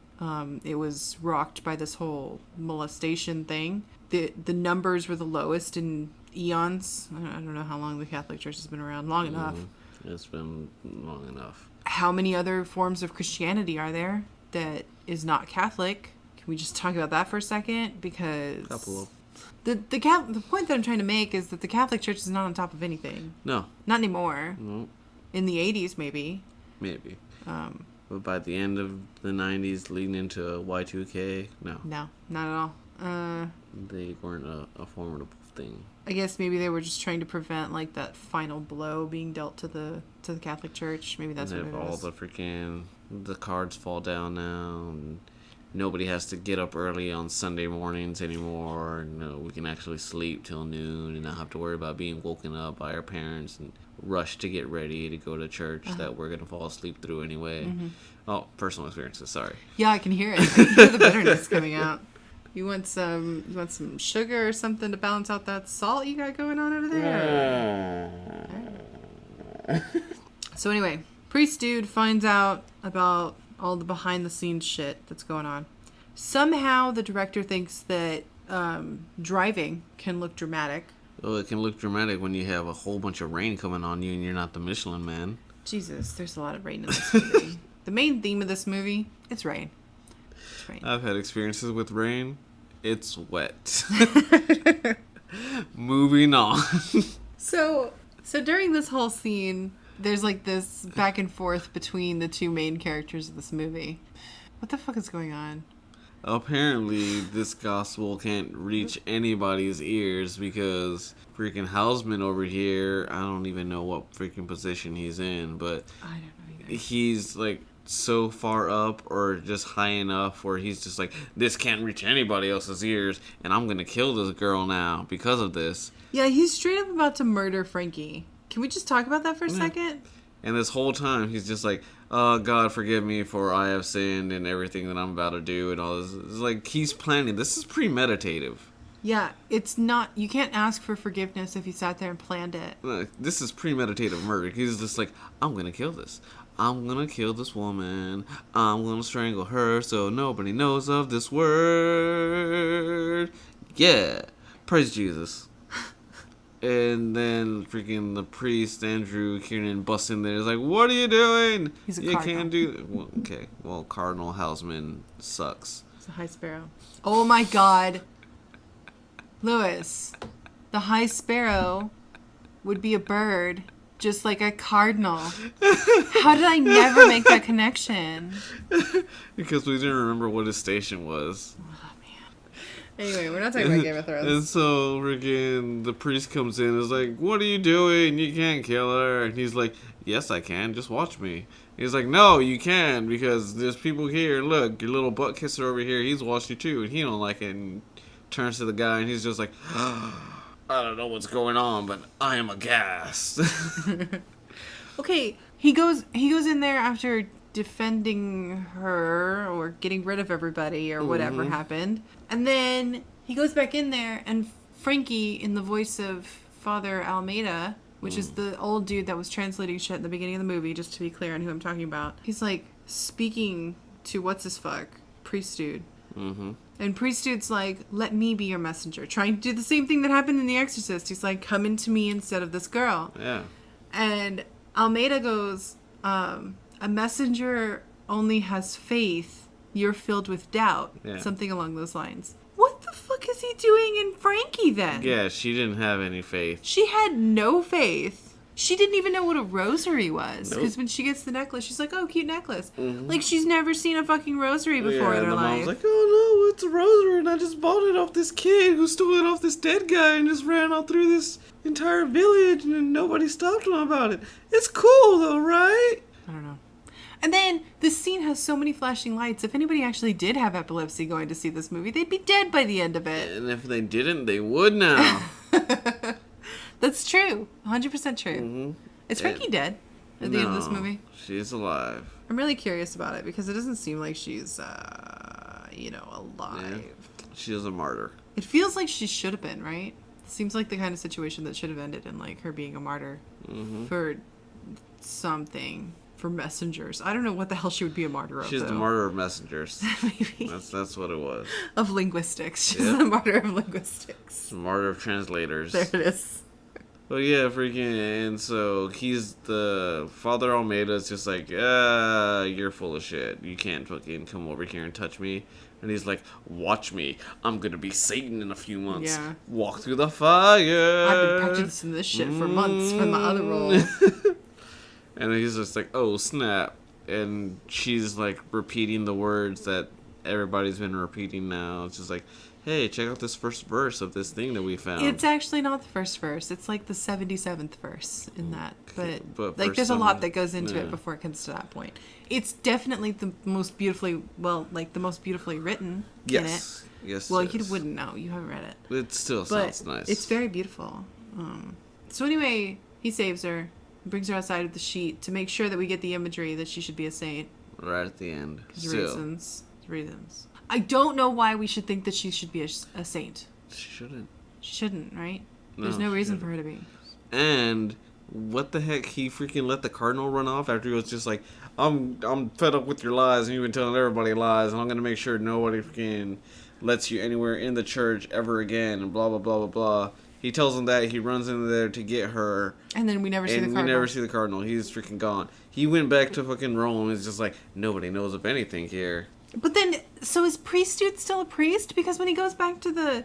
It was rocked by this whole molestation thing. The numbers were the lowest in eons. I don't know how long the Catholic Church has been around. Long enough. It's been long enough. How many other forms of Christianity are there that is not Catholic? Can we just talk about that for a second? Because couple of. The point that I'm trying to make is that the Catholic Church is not on top of anything. No. Not anymore. No. In the 80s, maybe. Maybe. But by the end of the 90s, leading into Y2K, no. No, not at all. They weren't a formidable thing. I guess maybe they were just trying to prevent like that final blow being dealt to the Catholic Church. Maybe that's what it is. All the cards fall down now, and nobody has to get up early on Sunday mornings anymore. No, we can actually sleep till noon and not have to worry about being woken up by our parents and rush to get ready to go to church that we're going to fall asleep through anyway. Oh, personal experiences, sorry. Yeah, I can hear it. I can hear the bitterness coming out. You want some sugar or something to balance out that salt you got going on over there? So anyway, priest dude finds out about all the behind the scenes shit that's going on. Somehow the director thinks that driving can look dramatic. Oh, it can look dramatic when you have a whole bunch of rain coming on you and you're not the Michelin Man. Jesus, there's a lot of rain in this movie. The main theme of this movie, it's rain. It's rain. I've had experiences with rain. It's wet. Moving on. So during this whole scene, there's like this back and forth between the two main characters of this movie. What the fuck is going on? Apparently, this gospel can't reach anybody's ears because freaking Hausman over here, I don't even know what freaking position he's in, but I don't know either. he's like so far up or just high enough where he's just like, this can't reach anybody else's ears and I'm gonna kill this girl now because of this. Yeah, he's straight up about to murder Frankie. Can we just talk about that for a second? And this whole time he's just like, oh, God forgive me for I have sinned and everything that I'm about to do and all this. It's like he's planning. This is premeditative. Yeah, it's not, you can't ask for forgiveness if you sat there and planned it. This is premeditative murder. He's just like, I'm gonna kill this. I'm gonna kill this woman. I'm gonna strangle her so nobody knows of this word. Yeah. Praise Jesus. And then freaking the priest, Andrew Kiernan, busts in there. He's like, what are you doing? He's a you cardinal. can't do... Well, okay. Well, Cardinal Hausman sucks. It's a high sparrow. Oh my God. Lewis, the high sparrow would be a bird, just like a cardinal. How did I never make that connection? Because we didn't remember what his station was. Anyway, we're not talking about Game of Thrones. And so, freaking, the priest comes in and is like, what are you doing? You can't kill her. And he's like, yes, I can. Just watch me. He's like, no, you can, because there's people here. Look, your little butt kisser over here, he's watched you too, and he don't like it. And turns to the guy, and he's just like, I don't know what's going on, but I am aghast. Okay, he goes in there after defending her or getting rid of everybody or whatever happened. And then he goes back in there and Frankie, in the voice of Father Almeida, which is the old dude that was translating shit in the beginning of the movie, just to be clear on who I'm talking about. He's like speaking to what's-his-fuck, priest dude. And priest dude's like, let me be your messenger. Trying to do the same thing that happened in The Exorcist. He's like, come into me instead of this girl. Yeah. And Almeida goes, a messenger only has faith. You're filled with doubt. Yeah. Something along those lines. What the fuck is he doing in Frankie then? Yeah, she didn't have any faith. She had no faith. She didn't even know what a rosary was. Nope. Because when she gets the necklace, she's like, oh, cute necklace. Like, she's never seen a fucking rosary before in her the life. mom's like, oh no, it's a rosary, and I just bought it off this kid who stole it off this dead guy and just ran all through this entire village, and nobody stopped him about it. It's cool though, right? I don't know. And then this scene has so many flashing lights. If anybody actually did have epilepsy going to see this movie, they'd be dead by the end of it. And if they didn't, they would now. That's true. 100% true. Is Frankie dead at the end of this movie? She's alive. I'm really curious about it because it doesn't seem like she's, alive. Yeah. She is a martyr. It feels like she should have been, right? Seems like the kind of situation that should have ended in, like, her being a martyr for something. For messengers. I don't know what the hell she would be a martyr of. She's the martyr of messengers. Maybe. That's what it was. Of linguistics. She's the martyr of linguistics. The martyr of translators. There it is. But yeah, freaking, and so he's the Father Almeida's just like, you're full of shit. You can't fucking come over here and touch me. And he's like, watch me. I'm gonna be Satan in a few months. Yeah. Walk through the fire. I've been practicing this shit for months for my other role. And then he's just like, oh, snap. And she's like repeating the words that everybody's been repeating now. It's just like, hey, check out this first verse of this thing that we found. It's actually not the first verse. It's like the 77th verse in that. But like, there's a some- lot that goes into yeah. it before it comes to that point. It's definitely the most beautifully, the most beautifully written in it. Yes. Well, yes. you wouldn't know. You haven't read it. It still But sounds nice. it's very beautiful. So anyway, he saves her, brings her outside of the sheet to make sure that we get the imagery that she should be a saint. right at the end. Reasons. I don't know why we should think that she should be a saint. She shouldn't. She shouldn't, right? No, There's no she reason shouldn't. for her to be. And what the heck? He freaking let the cardinal run off after he was just like, I'm fed up with your lies, and you've been telling everybody lies, and I'm gonna make sure nobody freaking lets you anywhere in the church ever again, and blah blah blah blah blah. He tells him that. He runs in there to get her, And then we never see the and cardinal. we never see the cardinal. He's freaking gone. He went back to fucking Rome. And it's just like nobody knows of anything here. But then, so is priest dude still a priest? Because when he goes back to the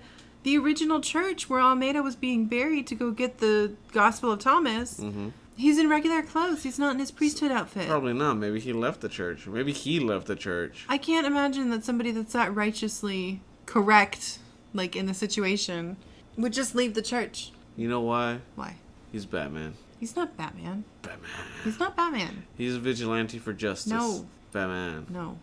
original church where Almeida was being buried to go get the Gospel of Thomas, he's in regular clothes. He's not in his priesthood outfit. Probably not. Maybe he left the church. Maybe he left the church. I can't imagine that somebody that's that righteously correct, like in the situation, would just leave the church. You know why? Why? He's Batman. He's not Batman. Batman. He's not Batman. He's a vigilante for justice. No. Batman. No.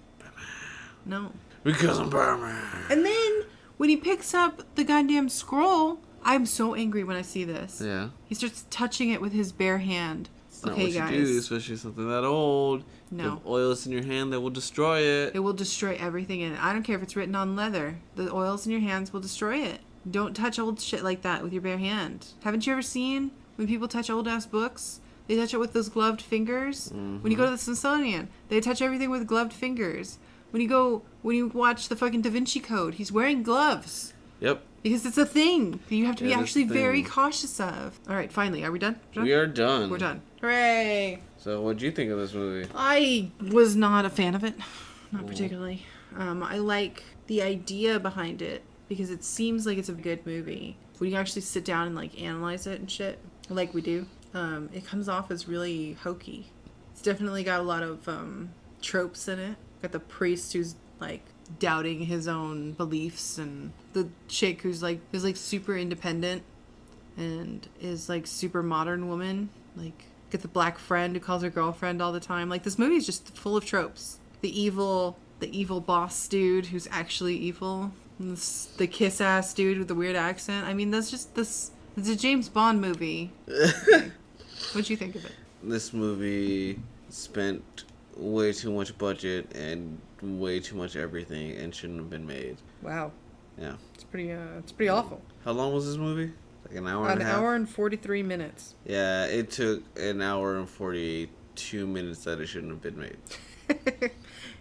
No. Because I'm Batman. And then when he picks up the goddamn scroll, I'm so angry when I see this. Yeah. He starts touching it with his bare hand. It's not Okay, what you guys. do, especially something that old. No. If oil's in your hand, that will destroy it. It will destroy everything in it. I don't care if it's written on leather. The oils in your hands will destroy it. Don't touch old shit like that with your bare hand. Haven't you ever seen when people touch old ass books? They touch it with those gloved fingers. When you go to the Smithsonian, they touch everything with gloved fingers. When you watch the fucking Da Vinci Code, he's wearing gloves. Yep. Because it's a thing that you have to be It is a actually very thing. cautious of. All right, finally, are we done? We are done. We're done. Hooray! So, what'd you think of this movie? I was not a fan of it. Not particularly. I like the idea behind it because it seems like it's a good movie. When you actually sit down and like analyze it and shit, like we do, it comes off as really hokey. It's definitely got a lot of tropes in it. Got the priest who's like doubting his own beliefs, and the chick who's like super independent and is like super modern woman. Like, get the black friend who calls her girlfriend all the time. Like, this movie is just full of tropes. The evil boss dude who's actually evil. And the kiss ass dude with the weird accent. I mean, that's just this. It's a James Bond movie. What'd you think of it? This movie spent way too much budget and way too much everything and shouldn't have been made. Wow, Yeah. it's pretty awful. How long was this movie? Like an hour and a half? An hour and 43 minutes. Yeah, it took an hour and 42 minutes that it shouldn't have been made.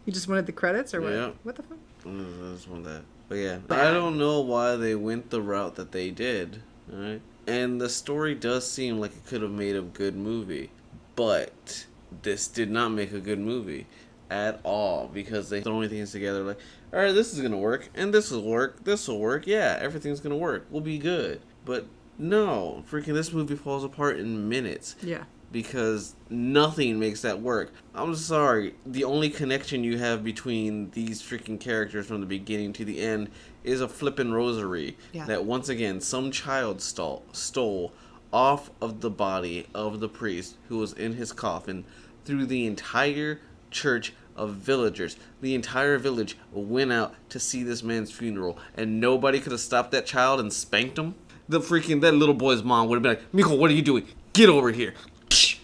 You just wanted the credits or what? Yeah. What the fuck? I just want that. But yeah, Bad. I don't know why they went the route that they did. Alright? And the story does seem like it could have made a good movie. But this did not make a good movie at all, because they throwing things together like, alright, this is gonna work, and this will work, yeah, everything's gonna work, we'll be good. But no, freaking this movie falls apart in minutes. Yeah. Because nothing makes that work. I'm sorry, the only connection you have between these freaking characters from the beginning to the end is a flippin' rosary that once again some child stole off of the body of the priest who was in his coffin through the entire church of villagers. The entire village went out to see this man's funeral, and nobody could have stopped that child and spanked him. That little boy's mom would have been like, Miko, what are you doing? Get over here.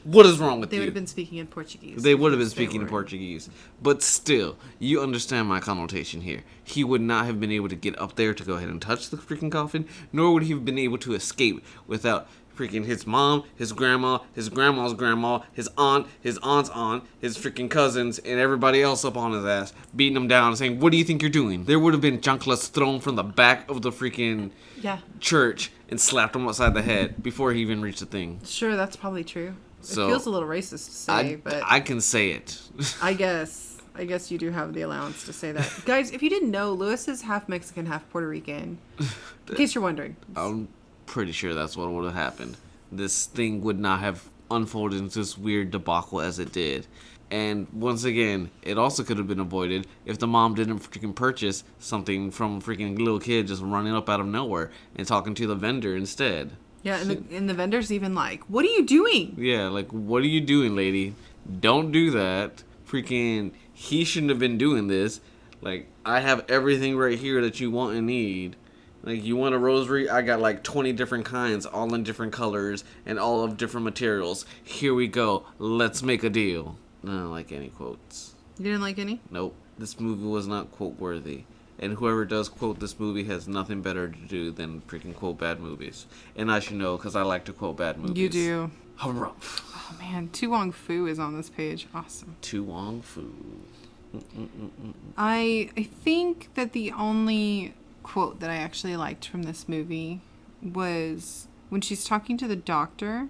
What is wrong with you? They would have been speaking in Portuguese. They would have been speaking in Portuguese. But still, you understand my connotation here. He would not have been able to get up there to go ahead and touch the freaking coffin, nor would he have been able to escape without freaking his mom, his grandma, his grandma's grandma, his aunt, his aunt's aunt, his freaking cousins, and everybody else up on his ass, beating him down and saying, what do you think you're doing? There would have been chanclas thrown from the back of the freaking church and slapped him upside the head before he even reached the thing. Sure, that's probably true. So, it feels a little racist to say, but I can say it. I guess you do have the allowance to say that. Guys, if you didn't know, Lewis is half Mexican, half Puerto Rican. In case you're wondering. I'm pretty sure that's what would have happened. This thing would not have unfold into this weird debacle as it did. And once again, it also could have been avoided if the mom didn't freaking purchase something from a freaking little kid just running up out of nowhere and talking to the vendor instead. Yeah, and the vendor's even like, what are you doing? Yeah, like, what are you doing, lady? Don't do that. Freaking, he shouldn't have been doing this. Like, I have everything right here that you want and need. Like, you want a rosary? I got like 20 different kinds, all in different colors, and all of different materials. Here we go. Let's make a deal. I don't like any quotes. You didn't like any? Nope. This movie was not quote worthy. And whoever does quote this movie has nothing better to do than freaking quote bad movies. And I should know, because I like to quote bad movies. You do. Harumph. Oh man, Tu Wong Fu is on this page. Awesome. Tu Wong Fu. I think that the only quote that I actually liked from this movie was when she's talking to the doctor,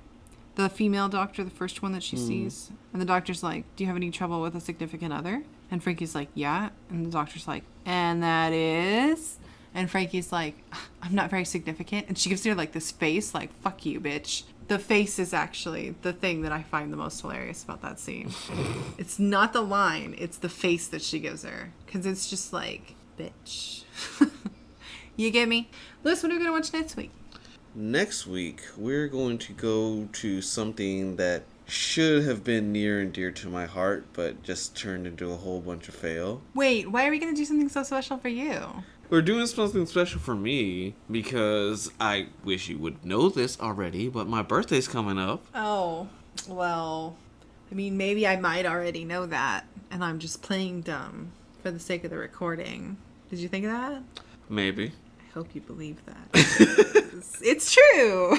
the female doctor, the first one that she sees, and the doctor's like, do you have any trouble with a significant other? And Frankie's like, yeah. And the doctor's like, and that is? And Frankie's like, I'm not very significant. And she gives her like this face, like, fuck you, bitch. The face is actually the thing that I find the most hilarious about that scene. It's not the line, it's the face that she gives her. Because it's just like, bitch. You get me? Lewis, what are we going to watch next week? Next week, we're going to go to something that should have been near and dear to my heart, but just turned into a whole bunch of fail. Wait, why are we going to do something so special for you? We're doing something special for me because I wish you would know this already, but my birthday's coming up. Oh, well, I mean, maybe I might already know that, and I'm just playing dumb for the sake of the recording. Did you think of that? Maybe. I hope you believe that. It's true.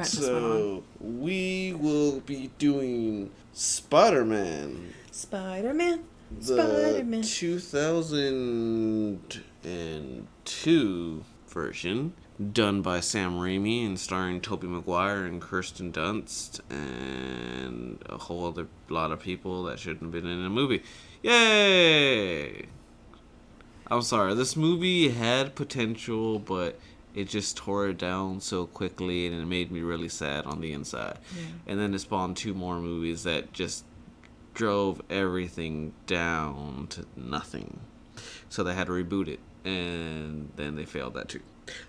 So, we will be doing Spider-Man. Spider-Man. The 2002 version, done by Sam Raimi and starring Tobey Maguire and Kirsten Dunst and a whole other lot of people that shouldn't have been in a movie. Yay! I'm sorry, this movie had potential, but it just tore it down so quickly and it made me really sad on the inside. Yeah. And then it spawned 2 more movies that just drove everything down to nothing. So they had to reboot it, and then they failed that too.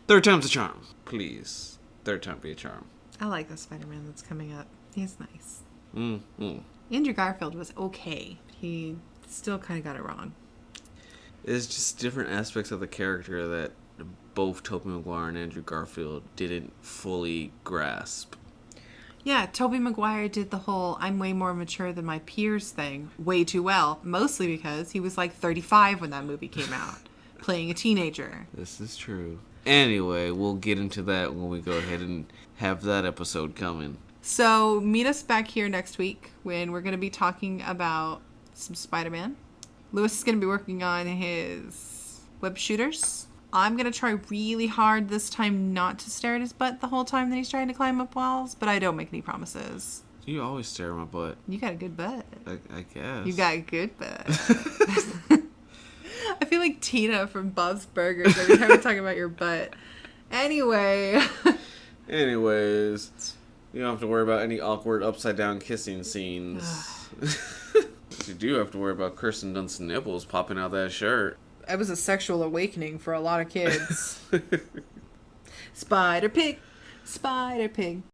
3rd time's a charm. Please. 3rd time be a charm. I like the Spider-Man that's coming up. He's nice. Mm-hmm. Andrew Garfield was okay. He still kind of got it wrong. It's just different aspects of the character that both Tobey Maguire and Andrew Garfield didn't fully grasp. Yeah, Tobey Maguire did the whole I'm way more mature than my peers thing way too well, mostly because he was like 35 when that movie came out, playing a teenager. This is true. Anyway, we'll get into that when we go ahead and have that episode coming. So meet us back here next week when we're going to be talking about some Spider-Man. Lewis is going to be working on his web shooters. I'm going to try really hard this time not to stare at his butt the whole time that he's trying to climb up walls, but I don't make any promises. You always stare at my butt. You got a good butt. I guess. You got a good butt. I feel like Tina from Bob's Burgers every time we talk about your butt. Anyways, you don't have to worry about any awkward upside down kissing scenes. You do have to worry about Kirsten Dunst's nipples popping out that shirt. It was a sexual awakening for a lot of kids. Spider Pig.